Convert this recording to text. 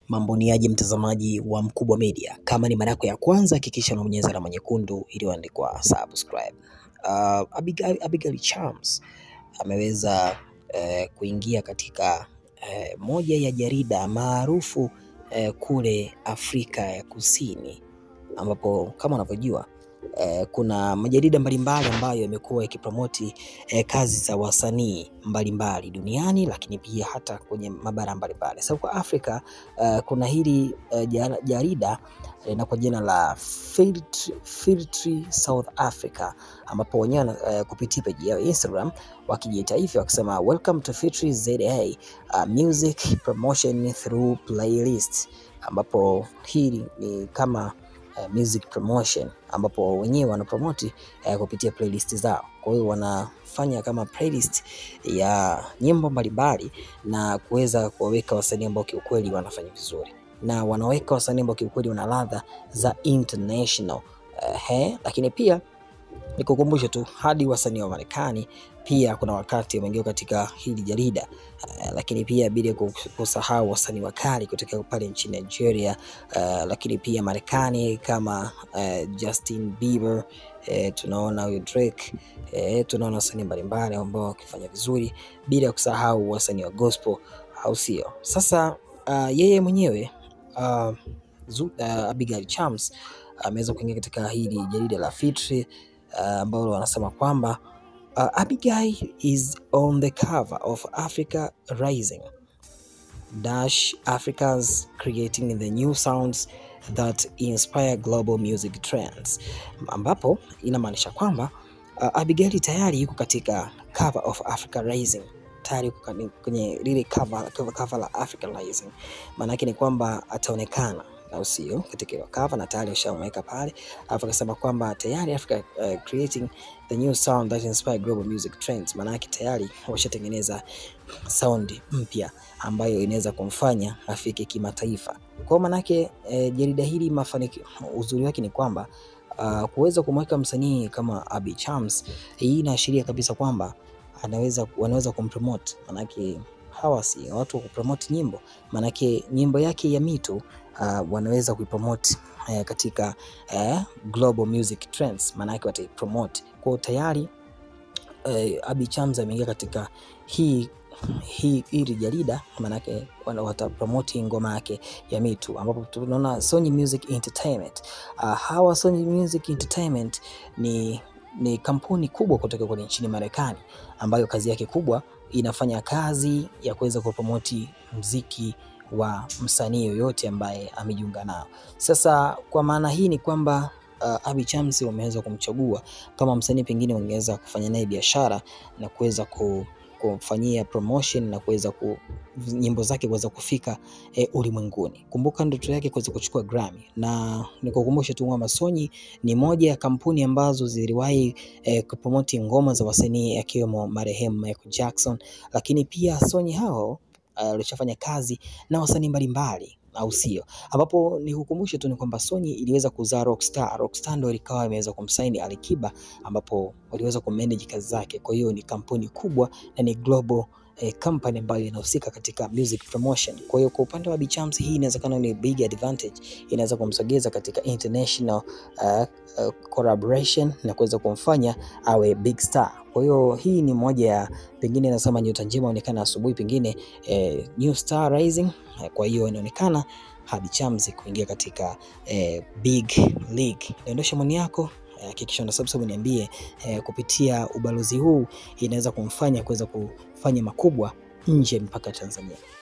Mambo ni aje mtazamaji wa Mkubwa Media. Kama ni mara yako ya kwanza hakikisha unabonyeza alama nyekundu iliyoandikwa subscribe. Abigail Chams ameweza kuingia katika moja ya jarida maarufu kule Afrika ya Kusini, ambapo kama unavyojua kuna majarida mbalimbali ambayo yamekuwa yakipromoti kazi za wasanii mbalimbali duniani, lakini pia hata kwenye mabara mbalimbali. Sasa kwa Afrika kuna hili jarida na kwa jina la Filtri South Africa, ambapo wenyewe kupitia page yao Instagram wakijiita hivyo wakisema welcome to Filtri ZA music promotion through playlist, ambapo hili ni kama music promotion ambapo wenyewe wanapromoti kupitia playlist zao. Kwa hiyo wanafanya kama playlist ya nyimbo mbalimbali na kuweza kuwaweka wasanii ambao kiukweli wanafanya vizuri, na wanaweka wasanii ambao kiukweli wana ladha za international. Lakini pia nikukumbushe tu hadi wasanii wa Marekani pia kuna wakati wameingia katika hili jarida, lakini pia bila kusahau wasanii wakali kutoka pale nchini Nigeria, lakini pia Marekani kama Justin Bieber, tunaona huyo Drake, tunaona wasanii mbalimbali ambao wakifanya vizuri, bila kusahau wasanii wa gospel, au sio? Sasa yeye mwenyewe Abigail Chams ameweza kuingia katika hili jarida la Filtri ambao wanasema kwamba Abigail is on the cover of Africa Rising dash Africa's creating the new sounds that inspire global music trends, ambapo inamaanisha kwamba Abigail tayari yuko katika cover of Africa Rising, tayari kwenye lile cover la Africa Rising. Maana yake ni kwamba ataonekana, au sio, katika cover, na tayari ushamweka pale. Alafu akasema kwamba tayari Africa creating the new sound that inspire global music trends. Maana yake tayari washatengeneza sound mpya ambayo inaweza kumfanya afike kimataifa. Kwa maana yake jarida hili mafanikio, uzuri wake ni kwamba kuweza kumweka msanii kama Abi Chams, hii inaashiria kabisa kwamba wanaweza kumpromote. Maana yake hawa si watu wa kupromote nyimbo, maana yake nyimbo yake ya mitu wanaweza kuipromote katika global music trends, maana yake wataipromote. Kwa tayari Abi Chams ameingia katika hii jarida, maana yake watapromote ngoma yake ya mitu, ambapo tunaona Sony Music Entertainment. Hawa Sony Music Entertainment ni kampuni kubwa kutoka kwenye nchini Marekani, ambayo kazi yake kubwa inafanya kazi ya kuweza kupromote muziki wa msanii yoyote ambaye amejiunga nao. Sasa kwa maana hii ni kwamba Abi Chams wameweza kumchagua kama msanii pengine wangeweza kufanya naye biashara na kuweza kufanyia promotion na kuweza nyimbo zake kuweza kufika ulimwenguni. Kumbuka ndoto yake kuweza kuchukua Grammy, na nikukumbusha tu kwamba Sony ni moja ya kampuni ambazo ziliwahi kupromote ngoma za wasanii akiwemo marehemu Michael Jackson, lakini pia Sony hao walishafanya kazi na wasanii mbalimbali, au sio? Ambapo nikukumbushe tu ni kwamba Sony iliweza kuzaa Rockstar. Rockstar ndio ilikawa imeweza kumsaini Alikiba, ambapo waliweza kumanage kazi zake. Kwa hiyo ni kampuni kubwa na ni global company ambayo inahusika katika music promotion. Kwa hiyo kwa upande wa Abi Chams, hii inawezekana ni big advantage, inaweza kumsogeza katika international collaboration na kuweza kumfanya awe big star. Kwa hiyo hii ni moja ya pengine nasema nyota njema inaonekana asubuhi, pengine new star rising. Kwa hiyo inaonekana Abi Chams kuingia katika big league. Niondosha maoni yako, hakikisha una subscribe, niambie kupitia ubalozi huu inaweza kumfanya kuweza kufanya makubwa nje mpaka Tanzania.